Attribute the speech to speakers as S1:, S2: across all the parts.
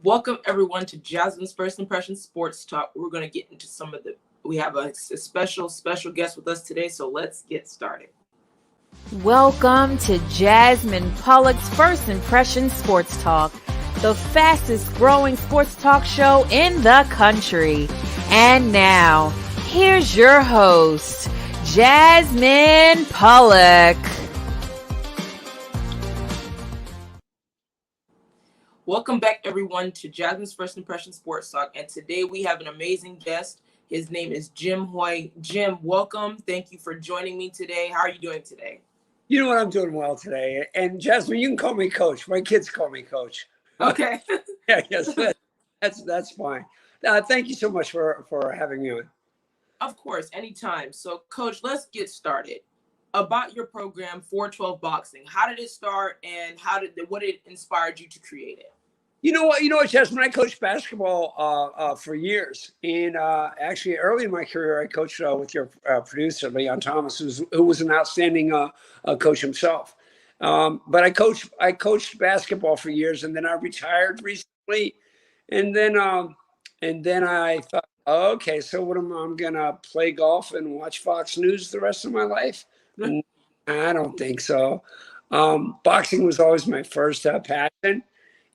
S1: Welcome everyone to Jasmine's First Impression Sports Talk. We're going to get into we have a special guest with us today, so let's get started.
S2: Welcome to Jasmine Pollock's First Impression Sports Talk, the fastest growing sports talk show in the country. And now, here's your host, Jasmine Pollock.
S1: Welcome back, everyone, to Jasmine's First Impression Sports Talk. And today we have an amazing guest. His name is Jim Hoy. Jim, welcome. Thank you for joining me today. How are you doing today?
S3: You know what? I'm doing well today. And Jasmine, you can call me Coach. My kids call me Coach.
S1: Okay.
S3: Yeah, yes, that's fine. Thank you so much for having me on.
S1: Of course, anytime. So, Coach, let's get started. About your program, 412 Boxing. How did it start, and what inspired you to create it?
S3: You know what, Jasmine? I coached basketball for years, and actually, early in my career, I coached with your producer, Leon Thomas, who was an outstanding coach himself. But I coached basketball for years, and then I retired recently, and then I thought, okay, so what I'm gonna play golf and watch Fox News the rest of my life? And I don't think so. Boxing was always my first passion.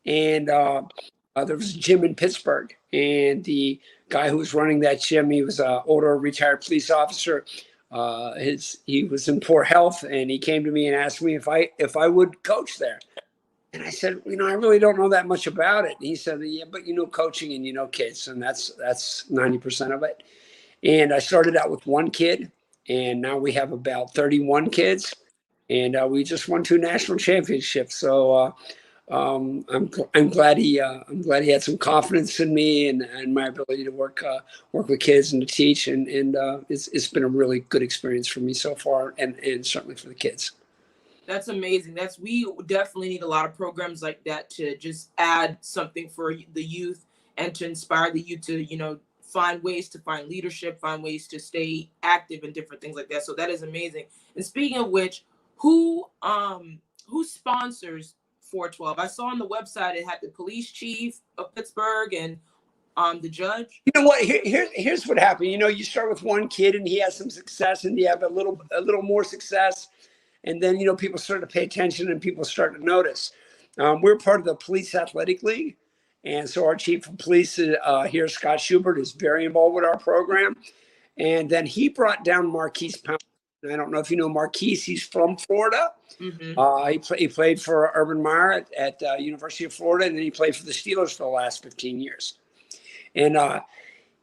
S3: And there was a gym in Pittsburgh, and the guy who was running that gym, he was an older retired police officer. He was in poor health, and he came to me and asked me if I would coach there. And I said, I really don't know that much about it. And he said, yeah, but you know coaching and you know kids, and that's 90% of it. And I started out with one kid, and now we have about 31 kids, and we just won 2 national championships. So. I'm glad he had some confidence in me and my ability to work with kids and to teach, and it's been a really good experience for me so far, and certainly for the kids.
S1: That's amazing. We definitely need a lot of programs like that to just add something for the youth and to inspire the youth to find ways to find leadership, find ways to stay active and different things like that. So that is amazing. And speaking of which, who sponsors 412? I saw on the website it had the police chief of Pittsburgh and the judge.
S3: You know what? Here's what happened. You start with one kid and he has some success, and you have a little more success, and then people start to pay attention and people start to notice. We're part of the Police Athletic League, and so our chief of police here, Scott Schubert, is very involved with our program. And then he brought down Marquise Pound. I don't know if you know Marquise. He's from Florida. Mm-hmm. He played for Urban Meyer at University of Florida, and then he played for the Steelers for the last 15 years. And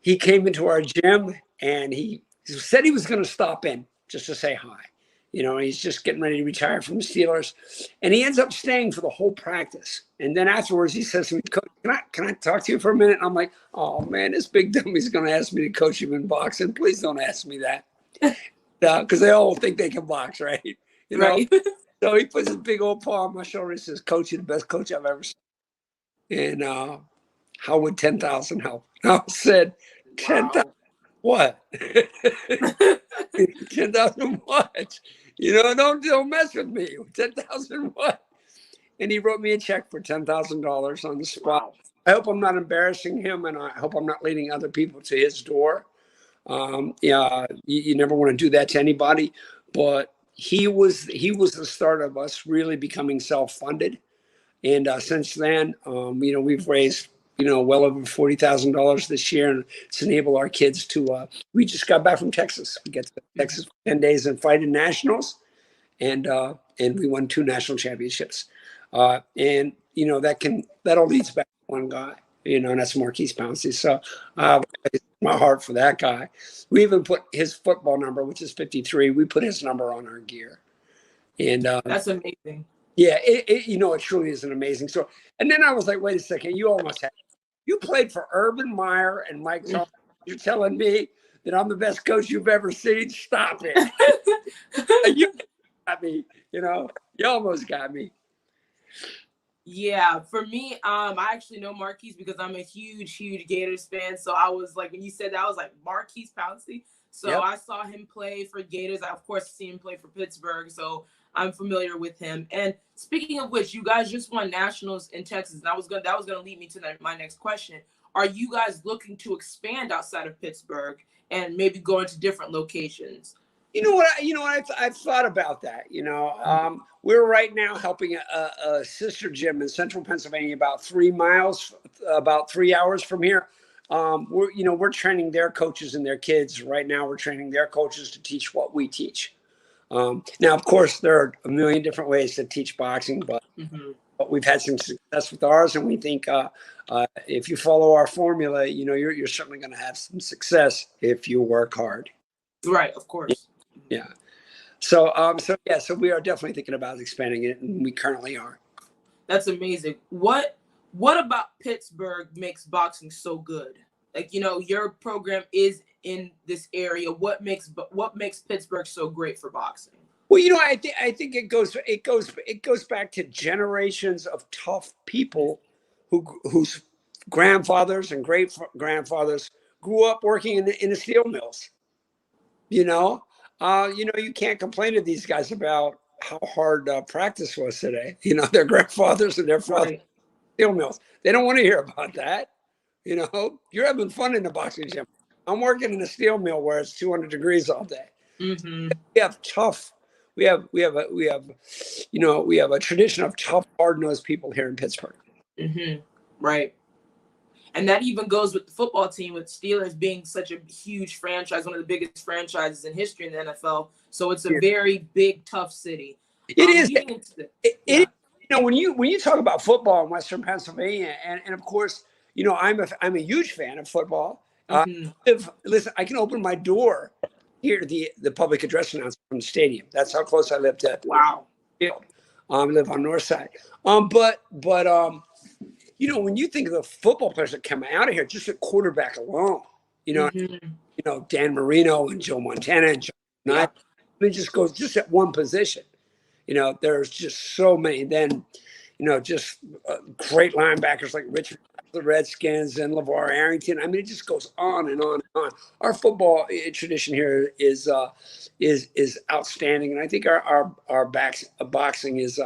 S3: he came into our gym, and he said he was going to stop in just to say hi. He's just getting ready to retire from the Steelers. And he ends up staying for the whole practice. And then afterwards, he says to me, Coach, can I talk to you for a minute? And I'm like, oh, man, this big dummy's going to ask me to coach him in boxing. Please don't ask me that. Because they all think they can box, right?
S1: Right.
S3: So he puts his big old paw on my shoulder and says, Coach, you're the best coach I've ever seen. And how would 10,000 help? I said, 10,000 what? 10,000 what? Don't mess with me. 10,000 what? And he wrote me a check for $10,000 on the spot. Wow. I hope I'm not embarrassing him, and I hope I'm not leading other people to his door. You never want to do that to anybody, but he was the start of us really becoming self-funded. And since then, we've raised, well over $40,000 this year, and it's enabled our kids to, we just got back from Texas. We get to Texas for 10 days and fight in nationals, and we won 2 national championships. And that all leads back to one guy, and that's Marquise Pouncey. So, my heart for that guy. We even put his football number, which is 53. We put his number on our gear, and
S1: that's amazing.
S3: Yeah, it truly is an amazing story. And then I was like, wait a second, you played for Urban Meyer and Mike Johnson. You're telling me that I'm the best coach you've ever seen? Stop it! You got me. You almost got me.
S1: Yeah, for me, I actually know Marquise because I'm a huge Gators fan. So I was like, when you said that, I was like, Marquise Pouncey. So yep. I saw him play for Gators. I, of course, see him play for Pittsburgh. So I'm familiar with him. And speaking of which, you guys just won nationals in Texas. And that was gonna lead me to my next question. Are you guys looking to expand outside of Pittsburgh and maybe go into different locations?
S3: I've thought about that. We're right now helping a sister gym in central Pennsylvania, about 3 miles, about 3 hours from here. We're training their coaches and their kids right now. We're training their coaches to teach what we teach. Now, of course, there are a million different ways to teach boxing, but we've had some success with ours, and we think if you follow our formula, you're certainly going to have some success if you work hard.
S1: Right, of course.
S3: Yeah. So we are definitely thinking about expanding it, and we currently are.
S1: That's amazing. What about Pittsburgh makes boxing so good? Like, your program is in this area. What makes Pittsburgh so great for boxing?
S3: Well, I think it goes back to generations of tough people whose grandfathers and great grandfathers grew up working in the steel mills. You can't complain to these guys about how hard practice was today. Their grandfathers and their fathers steel mills. They don't want to hear about that. You're having fun in the boxing gym. I'm working in a steel mill where it's 200 degrees all day.
S4: Mm-hmm.
S3: We have a tradition of tough, hard-nosed people here in Pittsburgh.
S1: Mm-hmm. Right. And that even goes with the football team, with Steelers being such a huge franchise, one of the biggest franchises in history in the NFL. So it's a very big, tough city.
S3: It is. When you talk about football in Western Pennsylvania, and of course, I'm a huge fan of football. Listen, I can open my door here to the public address announcement from the stadium. That's how close I live to.
S1: Wow.
S3: Field. I live on North Side. But when you think of the football players that come out of here, just at quarterback alone, Dan Marino and Joe Montana and Joe Knight, it just goes just at one position. There's just so many. Then, just great linebackers like Richard, the Redskins, and LeVar Arrington. I mean, it just goes on and on and on. Our football tradition here is outstanding, and I think our boxing is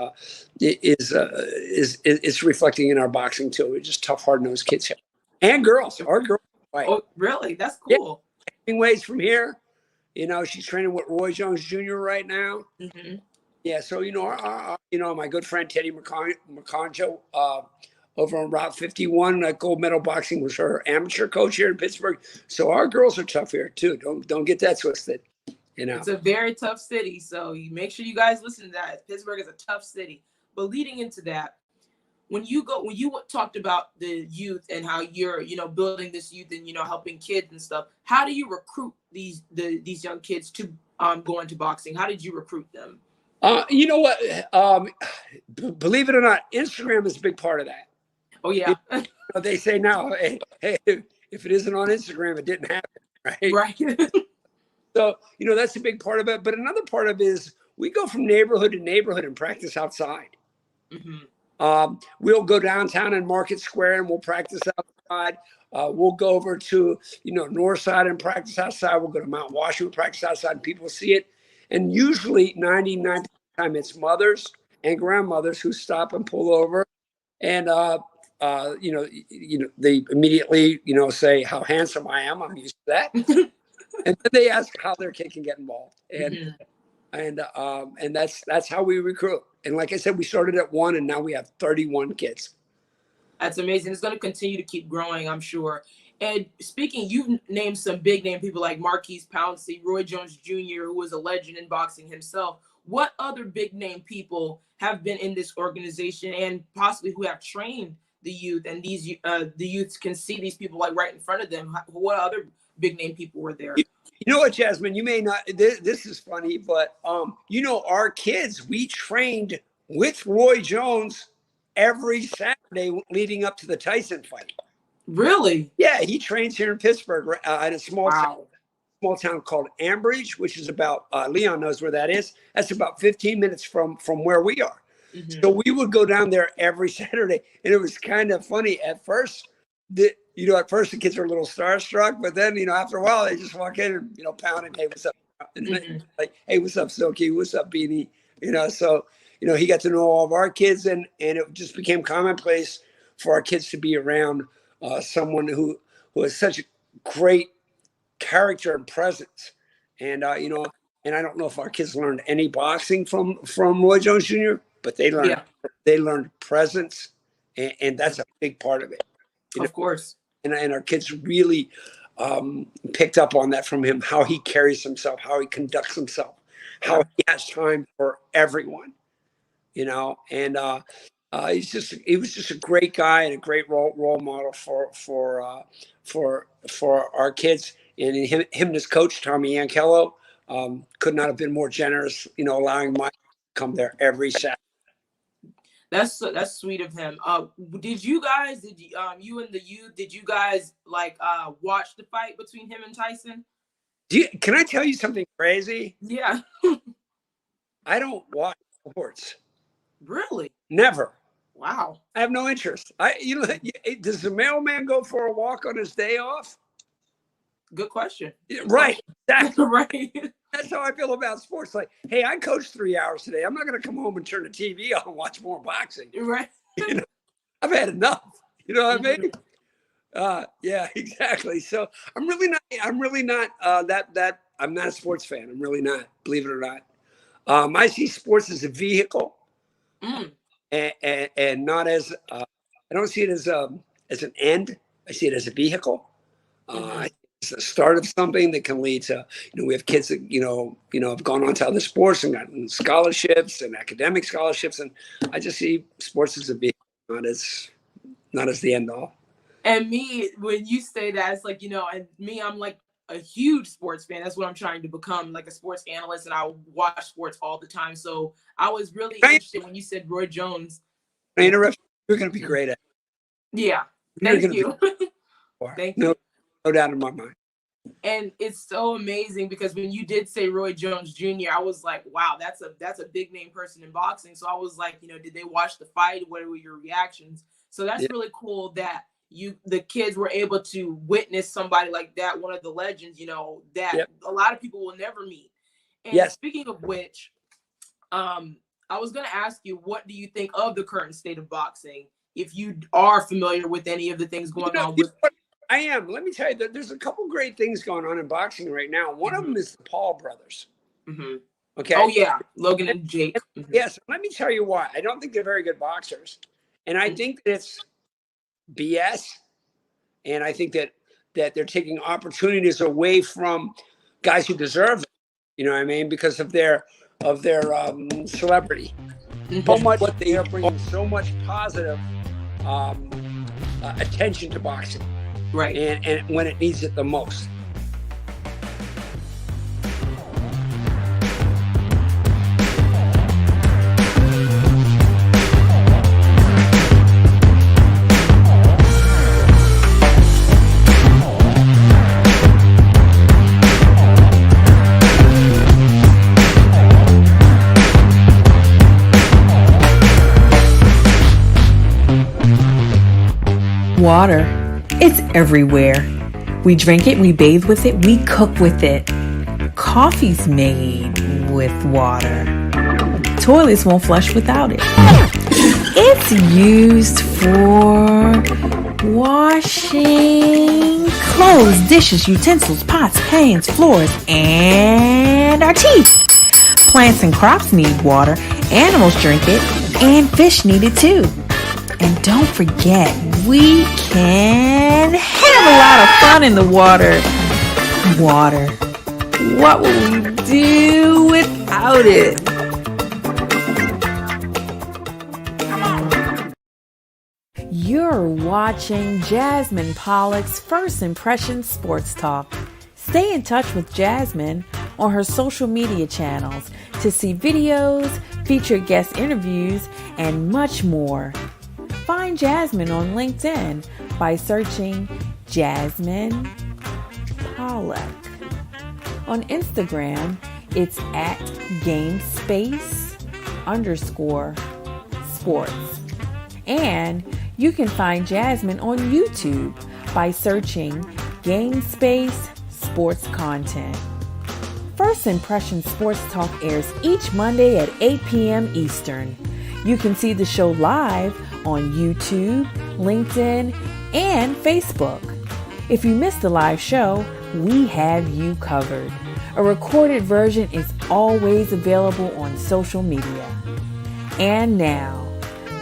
S3: reflecting in our boxing too. We're just tough, hard-nosed kids here, and girls. Our girls. Right.
S1: Oh, really? That's cool.
S3: Yeah. Ways from here. She's training with Roy Jones Jr. right now.
S1: Mm-hmm.
S3: Yeah, so my good friend Teddy McConcho over on Route 51, Gold Medal Boxing was her amateur coach here in Pittsburgh. So our girls are tough here too. Don't get that twisted.
S1: It's a very tough city, so you make sure you guys listen to that. Pittsburgh is a tough city. But leading into that, when you talked about the youth and how you're building this youth and helping kids and stuff, how do you recruit these young kids to go into boxing? How did you recruit them?
S3: You know what? Believe it or not, Instagram is a big part of that.
S1: Oh, yeah.
S3: They say now, hey, if it isn't on Instagram, it didn't happen, right?
S1: Right.
S3: So, that's a big part of it. But another part of it is we go from neighborhood to neighborhood and practice outside.
S1: Mm-hmm.
S3: We'll go downtown in Market Square and we'll practice outside. We'll go over to, North Side and practice outside. We'll go to Mount Washington and practice outside, and people see it. And usually 99% of the time it's mothers and grandmothers who stop and pull over. And, they immediately, say how handsome I am. I'm used to that. And then they ask how their kid can get involved. And, and that's how we recruit. And like I said, we started at 1 and now we have 31 kids.
S1: That's amazing. It's going to continue to keep growing, I'm sure. And speaking, you've named some big name people like Marquise Pouncey, Roy Jones Jr., who was a legend in boxing himself. What other big name people have been in this organization and possibly who have trained the youth, and these the youths can see these people like right in front of them? What other big name people were there?
S3: You know what, Jasmine, you may not, this is funny, but our kids, we trained with Roy Jones every Saturday leading up to the Tyson fight.
S1: Really?
S3: Yeah, he trains here in Pittsburgh at a small town called Ambridge, which is about, Leon knows where that is. That's about 15 minutes from where we are. Mm-hmm. So we would go down there every Saturday, and it was kind of funny at first. At first the kids are a little starstruck, but then, after a while they just walk in and, pound and, hey, what's up? And like, hey, what's up, Silky? What's up, Beanie? So he got to know all of our kids, and it just became commonplace for our kids to be around someone who has such a great character and presence. And and I don't know if our kids learned any boxing from Roy Jones Jr., but they learned presence, and that's a big part of it.
S1: Of course.
S3: And our kids really picked up on that from him, how he carries himself, how he conducts himself, how he has time for everyone, and he was just a great guy and a great role model for our kids. And him and his coach, Tommy Yankello, could not have been more generous, allowing Mike to come there every Saturday.
S1: That's sweet of him. Did you you and the youth, did you guys watch the fight between him and Tyson?
S3: Can I tell you something crazy?
S1: Yeah.
S3: I don't watch sports.
S1: Really?
S3: Never.
S1: Wow.
S3: I have no interest. Does the mailman go for a walk on his day off?
S1: Good question.
S3: Right. Exactly.
S1: Right.
S3: That's how I feel about sports. Like, hey, I coached 3 hours today. I'm not going to come home and turn the TV on and watch more boxing.
S1: Right.
S3: I've had enough. You know what I mean? Yeah, exactly. So I'm really not I'm not a sports fan. I'm really not, believe it or not. I see sports as a vehicle, and not as I don't see it as an end. I see it as a vehicle. It's the start of something that can lead to, we have kids that, have gone on to other sports and gotten scholarships and academic scholarships. And I just see sports as a vehicle, not as the end all.
S1: And me, when you say that, it's like, and me, I'm like a huge sports fan. That's what I'm trying to become, like a sports analyst. And I watch sports all the time. So I was really interested when you said Roy Jones.
S3: I interrupt. You're going to be great at it.
S1: Yeah. Thank you. Thank you.
S3: No doubt in my mind.
S1: And it's so amazing because when you did say Roy Jones Jr., I was like, wow, that's a big name person in boxing. So I was like, did they watch the fight? What were your reactions? So that's really cool that the kids were able to witness somebody like that, one of the legends, that a lot of people will never meet. And speaking of which, I was going to ask you, what do you think of the current state of boxing? If you are familiar with any of the things going on with.
S3: I am. Let me tell you that there's a couple great things going on in boxing right now. One of them is the Paul brothers.
S1: Mm-hmm.
S3: Okay.
S1: Oh yeah, Logan and Jake.
S3: Yes. Let me tell you why. I don't think they're very good boxers, and I think that it's BS. And I think that they're taking opportunities away from guys who deserve them. You know what I mean? Because of their celebrity. So much what they are bringing so much positive attention to boxing.
S1: Right.
S3: And when it needs it the most.
S2: Water. It's everywhere. We drink it, we bathe with it, we cook with it. Coffee's made with water. Toilets won't flush without it. It's used for washing clothes, dishes, utensils, pots, pans, floors, and our teeth. Plants and crops need water, animals drink it, and fish need it too. And don't forget, we can have a lot of fun in the water. Water. What would we do without it? You're watching Jasmine Pollock's First Impression Sports Talk. Stay in touch with Jasmine on her social media channels to see videos, featured guest interviews, and much more. Find Jasmine on LinkedIn by searching Jasmine Pollock. On Instagram, it's at GameSpace_sports. And you can find Jasmine on YouTube by searching GameSpace Sports Content. First Impression Sports Talk airs each Monday at 8 p.m. Eastern. You can see the show live on YouTube, LinkedIn, and Facebook. If you missed the live show, we have you covered. A recorded version is always available on social media. And now,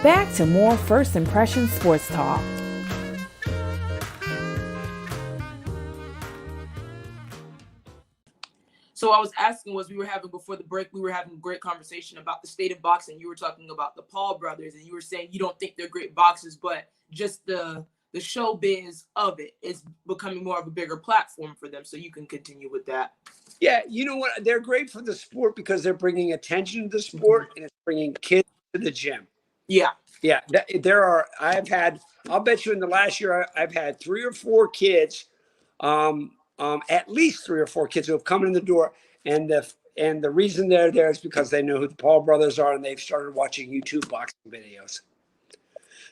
S2: back to more First Impression Sports Talk.
S1: So I was asking, we were having before the break, we were having a great conversation about the state of boxing. You were talking about the Paul brothers, and you were saying you don't think they're great boxers, but just the showbiz of it is becoming more of a bigger platform for them. So you can continue with that.
S3: Yeah, you know what? They're great for the sport because they're bringing attention to the sport and it's bringing kids to the gym.
S1: Yeah.
S3: Yeah, I'll bet you in the last year, I've had 3 or 4 kids, at least 3 or 4 kids who have come in the door. And the reason they're there is because they know who the Paul brothers are and they've started watching YouTube boxing videos.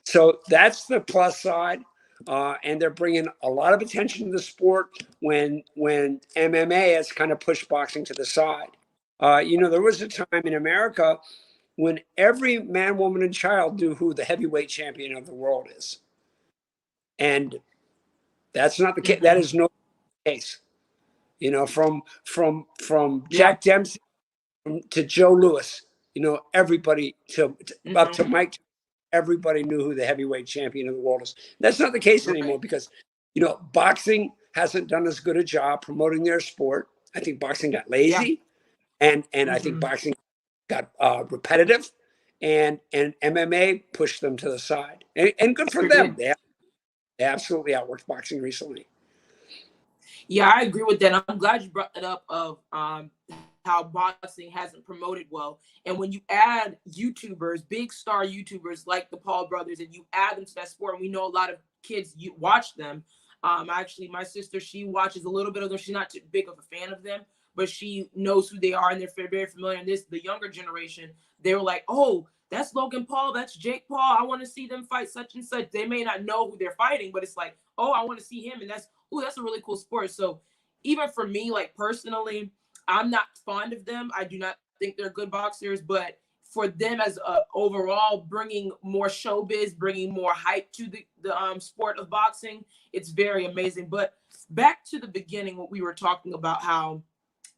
S3: So that's the plus side. And they're bringing a lot of attention to the sport when MMA has kind of pushed boxing to the side. There was a time in America when every man, woman, and child knew who the heavyweight champion of the world is. And that's not the case. That is no case. From Jack Dempsey to Joe Louis, everybody up to Mike, everybody knew who the heavyweight champion of the world is. That's not the case anymore because, boxing hasn't done as good a job promoting their sport. I think boxing got lazy and I think boxing got repetitive and MMA pushed them to the side and good for them. They absolutely outworked boxing recently.
S1: Yeah, I agree with that. I'm glad you brought it up of how boxing hasn't promoted well. And when you add YouTubers, big star YouTubers like the Paul brothers, and you add them to that sport, and we know a lot of kids watch them. Actually, my sister, she watches a little bit of them. She's not too big of a fan of them, but she knows who they are, and they're very familiar. And the younger generation, they were like, oh, that's Logan Paul, that's Jake Paul. I want to see them fight such and such. They may not know who they're fighting, but it's like, oh, I want to see him. And that's a really cool sport. So even for me, like personally, I'm not fond of them. I do not think they're good boxers, but for them as overall bringing more showbiz, bringing more hype to the sport of boxing, it's very amazing. But back to the beginning, what we were talking about,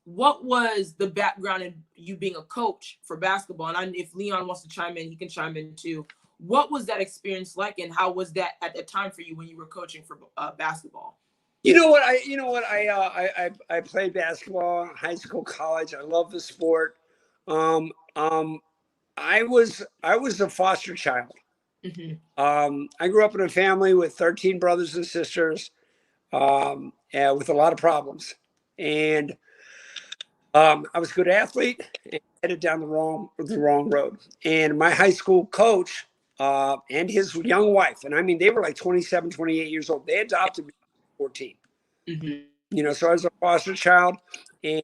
S1: what was the background in you being a coach for basketball? And if Leon wants to chime in, he can chime in too. What was that experience like, and how was that at the time for you when you were coaching for basketball?
S3: I played basketball, high school, college. I love the sport. I was a foster child. I grew up in a family with 13 brothers and sisters, with a lot of problems. And I was a good athlete and headed down the wrong road. And my high school coach and his young wife, and I mean, they were like 27, 28 years old. They adopted me at 14. So I was a foster child, and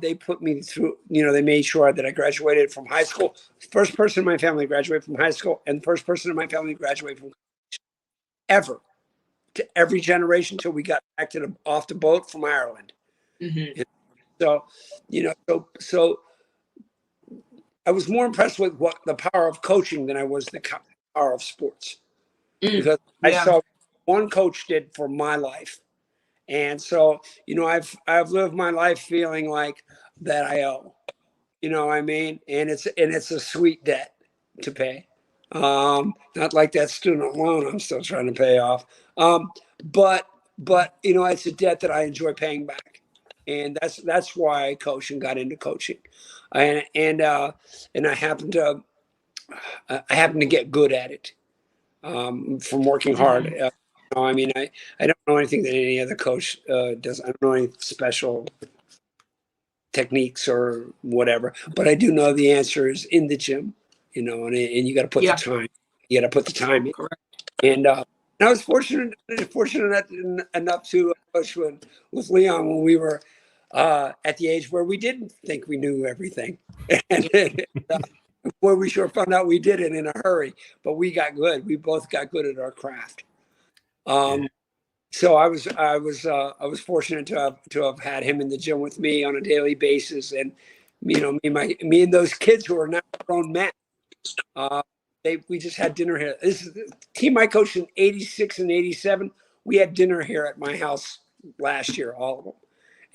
S3: they put me through, they made sure that I graduated from high school. First person in my family graduated from high school, and the first person in my family graduated from college ever, to every generation till we got back off the boat from Ireland. So, so I was more impressed with the power of coaching than I was the power of sports, because I saw one coach did for my life. And so, I've lived my life feeling like that I owe, what I mean? And it's a sweet debt to pay. Not like that student loan I'm still trying to pay off. But it's a debt that I enjoy paying back. And that's why I coach and got into coaching. And I happen to get good at it, from working hard. I don't know anything that any other coach does. I don't know any special techniques or whatever, but I do know the answer is in the gym, and you got to put the time. You got to put the time in.
S1: Correct.
S3: And I was fortunate enough to coach with Leon when we were at the age where we didn't think we knew everything, and where we sure found out we did it in a hurry. But we got good. We both got good at our craft. So I was fortunate to have had him in the gym with me on a daily basis, and me and those kids who are now grown men. We just had dinner here. This is the team I coached in '86 and '87. We had dinner here at my house last year, all of them.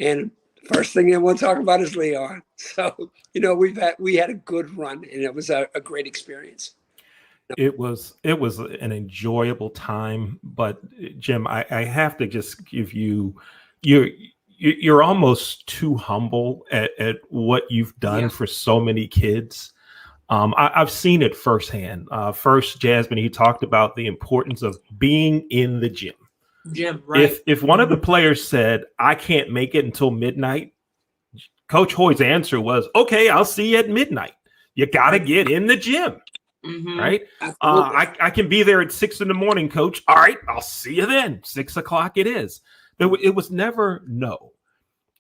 S3: And first thing I want to talk about is Leon. So we had a good run, and it was a great experience.
S4: It was an enjoyable time, but Jim, I have to just give you're almost too humble at what you've done for so many kids. I've seen it firsthand. First, Jasmine, he talked about the importance of being in the gym.
S1: Right.
S4: If one of the players said, "I can't make it until midnight," Coach Hoy's answer was, "Okay, I'll see you at midnight. You got to get in the gym."
S1: Mm-hmm.
S4: Right. I can be there at 6 a.m, Coach. All right, I'll see you then. 6 o'clock it is. It was never no.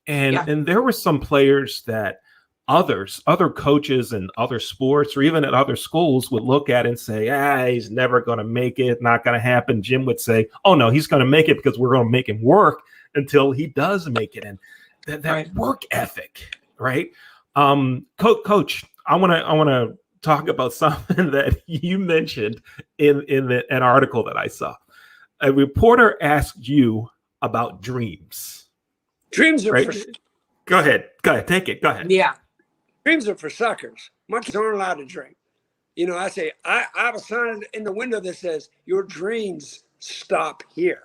S4: And there were some players that other coaches in other sports or even at other schools would look at and say, he's never going to make it. Not going to happen. Jim would say, oh no, he's going to make it because we're going to make him work until he does make it. And that work ethic. Right. Coach, I want to talk about something that you mentioned in an article that I saw. A reporter asked you about dreams.
S3: Dreams are
S4: Go ahead. Take it. Go ahead.
S1: Yeah.
S3: Dreams are for suckers. My kids aren't allowed to dream. I say, I have a sign in the window that says, your dreams stop here.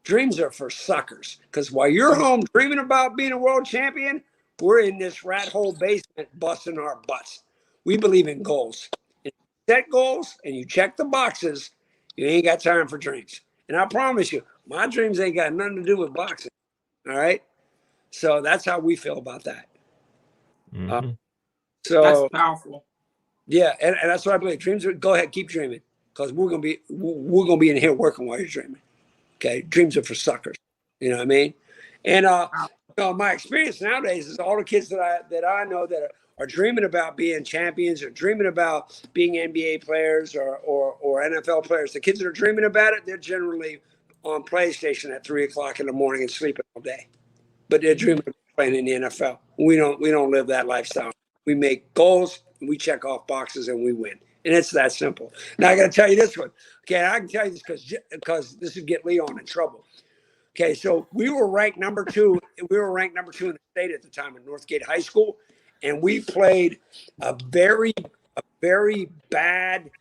S3: Dreams are for suckers. Because while you're home dreaming about being a world champion, we're in this rat hole basement busting our butts. We believe in goals. If you set goals and you check the boxes, you ain't got time for dreams. And I promise you, my dreams ain't got nothing to do with boxing. All right? So that's how we feel about that.
S4: Mm-hmm.
S3: So
S1: that's powerful.
S3: Yeah, and that's what I believe. Dreams go ahead, keep dreaming. Because we're gonna be in here working while you're dreaming. Okay. Dreams are for suckers. You know what I mean? And my experience nowadays is all the kids that I know that are dreaming about being champions or dreaming about being NBA players or NFL players. The kids that are dreaming about it, they're generally on PlayStation at 3 o'clock in the morning and sleeping all day. But they're dreaming of playing in the NFL. We don't live that lifestyle. We make goals, we check off boxes, and we win. And it's that simple. Now I got to tell you this one. Okay, I can tell you this because this would get Leon in trouble. Okay, so we were ranked number 2. We were ranked number 2 in the state at the time at Northgate High School. And we played a very bad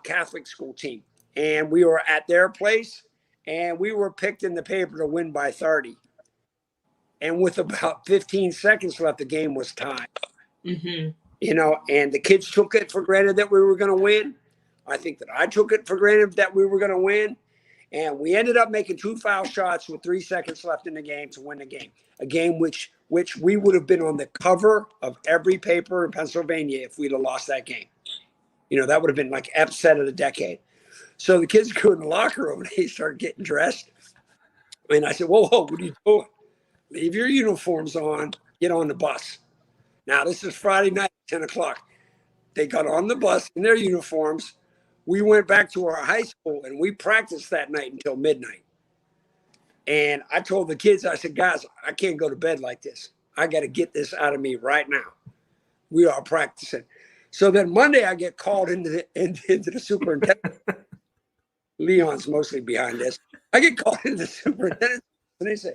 S3: Catholic school team. And we were at their place, and we were picked in the paper to win by 30. And with about 15 seconds left, the game was tied.
S1: Mm-hmm.
S3: And the kids took it for granted that we were going to win. I think that I took it for granted that we were going to win. And we ended up making 2 foul shots with 3 seconds left in the game to win the game. A game which we would have been on the cover of every paper in Pennsylvania if we'd have lost that game. That would have been like upset of the decade. So the kids go in the locker room and they start getting dressed. And I said, whoa, what are you doing? Leave your uniforms on, get on the bus. Now, this is Friday night, 10 o'clock. They got on the bus in their uniforms. We went back to our high school, and we practiced that night until midnight. And I told the kids, I said, guys, I can't go to bed like this. I got to get this out of me right now. We are practicing. So then Monday, I get called into the superintendent. Leon's mostly behind this. I get called into the superintendent, and they say,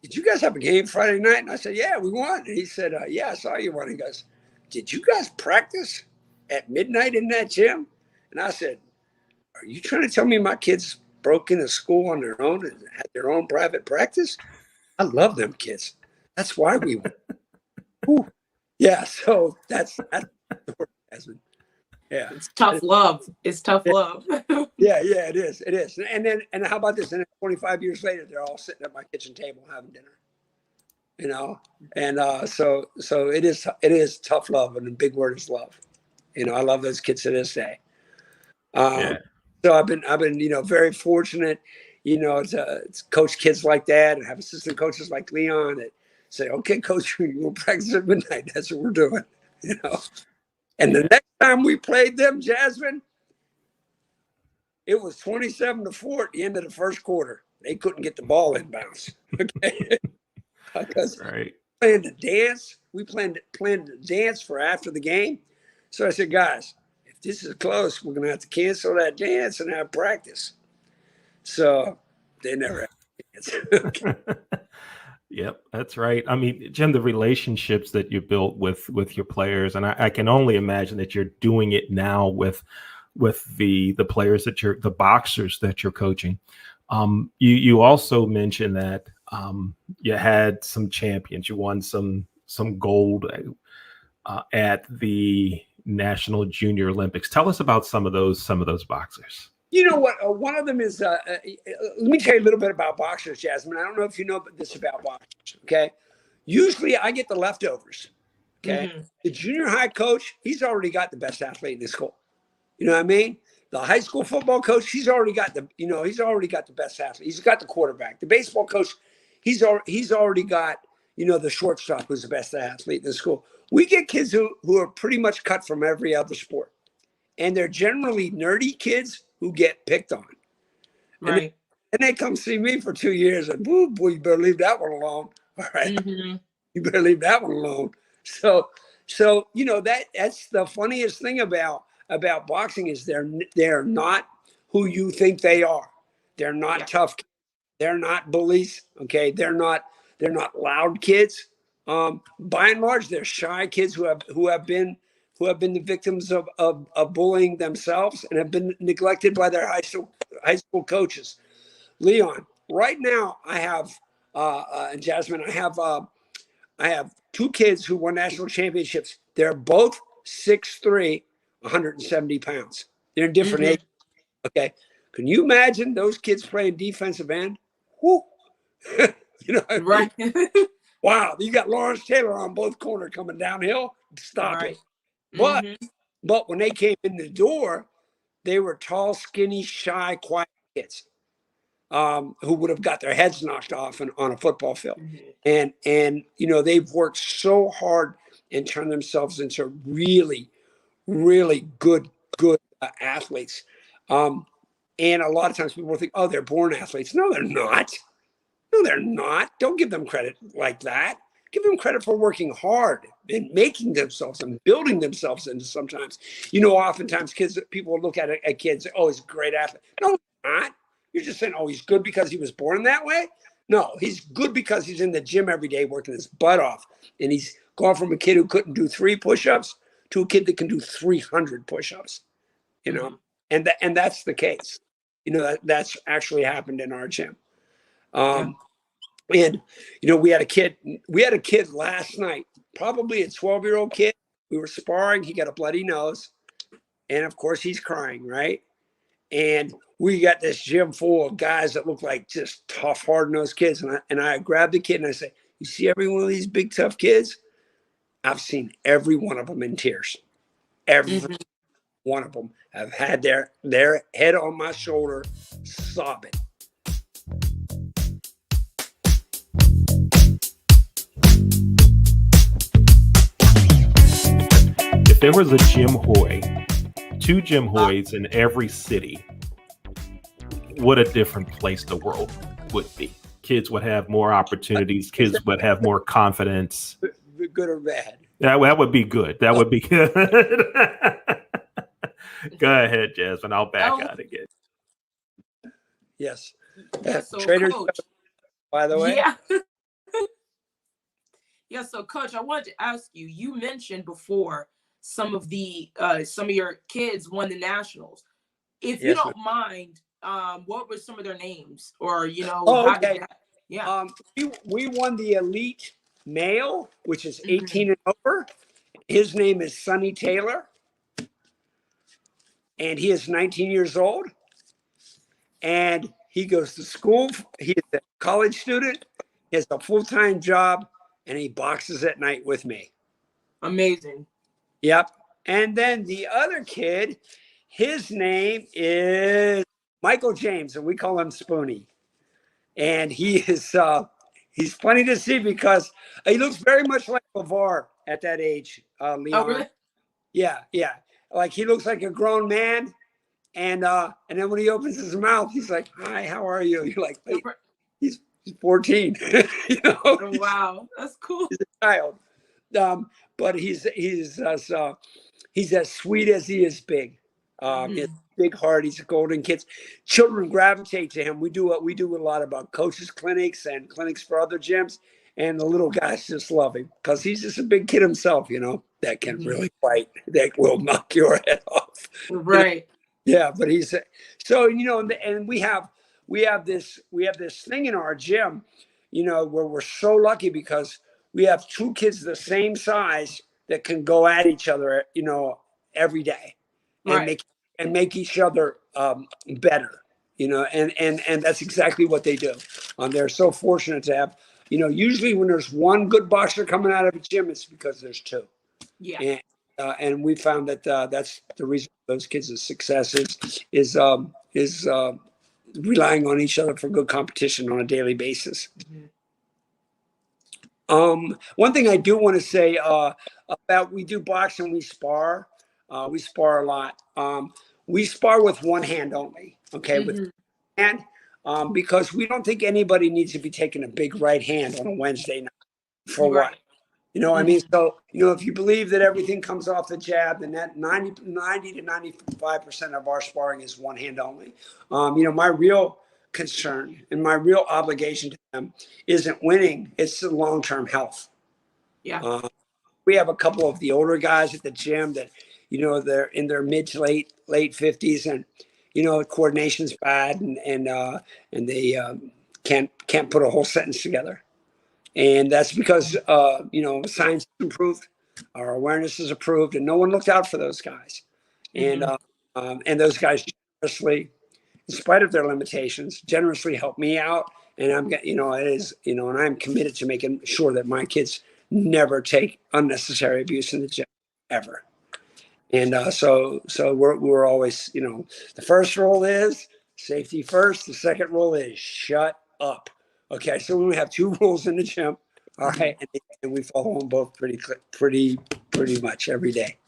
S3: did you guys have a game Friday night? And I said, yeah, we won. And he said, yeah, I saw you won. He goes, did you guys practice at midnight in that gym? And I said, are you trying to tell me my kids broke into school on their own and had their own private practice? I love them kids. That's why we won. Yeah, so that's Jasmine. Yeah.
S1: It's tough love. It's tough love.
S3: Yeah, it is. It is. And how about this? And then 25 years later, they're all sitting at my kitchen table having dinner. And so it is tough love, and the big word is love. I love those kids to this day. So I've been very fortunate, to coach kids like that and have assistant coaches like Leon that say, okay, coach, we'll practice at midnight. That's what we're doing, And the next time we played them, Jasmine, It was 27-4 at the end of the first quarter. They couldn't get the ball in bounds. Okay. Because
S4: Right.
S3: planned to dance. We planned to dance for after the game. So I said, guys, if this is close, we're going to have to cancel that dance and have practice. So they never had a dance.
S4: Yep, that's right. I mean, Jim, the relationships that you built with your players, and I can only imagine that you're doing it now with the players that the boxers that you're coaching. You also mentioned that you had some champions. You won some gold at the National Junior Olympics. Tell us about some of those boxers.
S3: You know what? One of them is, let me tell you a little bit about boxers, Jasmine. I don't know if you know this about boxers, okay? Usually I get the leftovers, okay? Mm-hmm. The junior high coach, he's already got the best athlete in the school. You know what I mean? The high school football coach, he's already got the best athlete. He's got the quarterback. The baseball coach, he's already got, the shortstop who's the best athlete in the school. We get kids who are pretty much cut from every other sport. And they're generally nerdy kids who get picked on.
S1: Right.
S3: And they come see me for 2 years and, boy, you better leave that one alone. All right. Mm-hmm. You better leave that one alone. So that's the funniest thing about boxing is they're not who you think they are. They're not tough. They're not bullies. Okay. They're not loud kids. By and large, they're shy kids who have been the victims of bullying themselves and have been neglected by their high school coaches. Leon, right now I have Jasmine, I have two kids who won national championships. They're both 6'3", 170 pounds. They're in different ages. Okay. Can you imagine those kids playing defensive end? Whoo.
S1: Right.
S3: Wow. You got Lawrence Taylor on both corners coming downhill. Stop it. But when they came in the door, they were tall, skinny, shy, quiet kids who would have got their heads knocked off on a football field. And they've worked so hard and turned themselves into really, really good athletes. And a lot of times people think, oh, they're born athletes. No, they're not. No, they're not. Don't give them credit like that. Give them credit for working hard and making themselves and building themselves into sometimes. Oftentimes people look at a kid and say, oh, he's a great athlete. No, he's not. You're just saying, oh, he's good because he was born that way? No, he's good because he's in the gym every day working his butt off. And he's gone from a kid who couldn't do 3 push-ups to a kid that can do 300 push-ups, and that's the case. That's actually happened in our gym. And, we had a kid last night, probably a 12-year-old kid. We were sparring. He got a bloody nose. And of course he's crying, right? And we got this gym full of guys that look like just tough, hard-nosed kids. And I grabbed the kid and I say, you see every one of these big, tough kids? I've seen every one of them in tears. Every one of them have had their head on my shoulder sobbing.
S4: If there was a Jim Hoy, 2 Jim Hoys in every city, what a different place the world would be. Kids would have more opportunities. Kids would have more confidence.
S3: Good or bad?
S4: That would be good. That would be good. Go ahead, Jasmine. I'll back out again.
S3: Yes.
S1: So
S3: Traders,
S1: Coach,
S3: by the way.
S1: Yeah. Yeah. So, Coach, I wanted to ask you. You mentioned before some of your kids won the nationals. If you don't mind, what were some of their names, or
S3: how
S1: did that?
S3: Yeah. We won the elite male, which is 18 and over. His name is Sonny Taylor, and he is 19 years old, and he goes to school. He is a college student. He has a full-time job, and he boxes at night with me.
S1: Amazing.
S3: Yep. And then the other kid, his name is Michael James, and we call him Spoonie. And he is he's funny to see because he looks very much like LeVar at that age, Leon.
S1: Oh, really?
S3: Yeah. Like he looks like a grown man, And then when he opens his mouth, he's like, "Hi, how are you?" You're like, "Wait, he's 14." You know,
S1: Oh, wow, that's cool.
S3: He's a child. But he's as sweet as he is big. He's big heart. He's a golden kid. Children gravitate to him. We do a lot about coaches clinics and clinics for other gyms, and the little guys just love him because he's just a big kid himself. You know, that can really fight. That will knock your head off.
S1: Right.
S3: Yeah, but he's so, you know, and we have this thing in our gym, you know, where we're so lucky because we have two kids the same size that can go at each other, you know, every day and make each other better, you know, and that's exactly what they do. They're so fortunate to have, you know, usually when there's one good boxer coming out of a gym, it's because there's two.
S1: Yeah.
S3: And we found that that's the reason those kids' success is relying on each other for good competition on a daily basis. One thing I do want to say about, we do boxing, we spar a lot. We spar with one hand only, okay, with hand, because we don't think anybody needs to be taking a big right hand on a Wednesday night. For what? You know what I mean? So, you know, if you believe that everything comes off the jab, then that 90 to 95% of our sparring is one hand only. You know, my real concern and my real obligation to them isn't winning, it's the long-term health.
S1: Yeah.
S3: We have a couple of the older guys at the gym that, you know, they're in their mid to late 50s, and, you know, coordination's bad, and they can't put a whole sentence together. And that's because, you know, science has improved, our awareness has improved, and no one looked out for those guys. And those guys generously, in spite of their limitations, generously helped me out. And I'm committed to making sure that my kids never take unnecessary abuse in the gym, ever. And so we're always, you know, the first rule is safety first. The second rule is shut up. Okay, so we have two rules in the gym, all right, and we follow them both pretty much every day.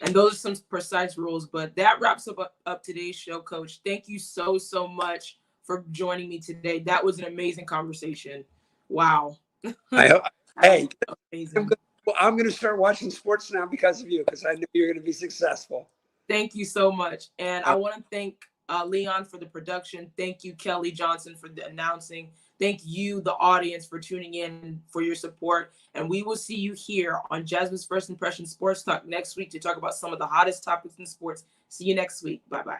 S1: And those are some precise rules. But that wraps up today's show, Coach. Thank you so much for joining me today. That was an amazing conversation. Wow.
S3: Hey,
S1: amazing.
S3: I'm going to start watching sports now because of you, because I knew you're going to be successful.
S1: Thank you so much, and I want to thank Leon for the production. Thank you, Kelly Johnson, for the announcing. Thank you, the audience, for tuning in, for your support. And we will see you here on Jasmine's First Impression Sports Talk next week to talk about some of the hottest topics in sports. See you next week. Bye-bye.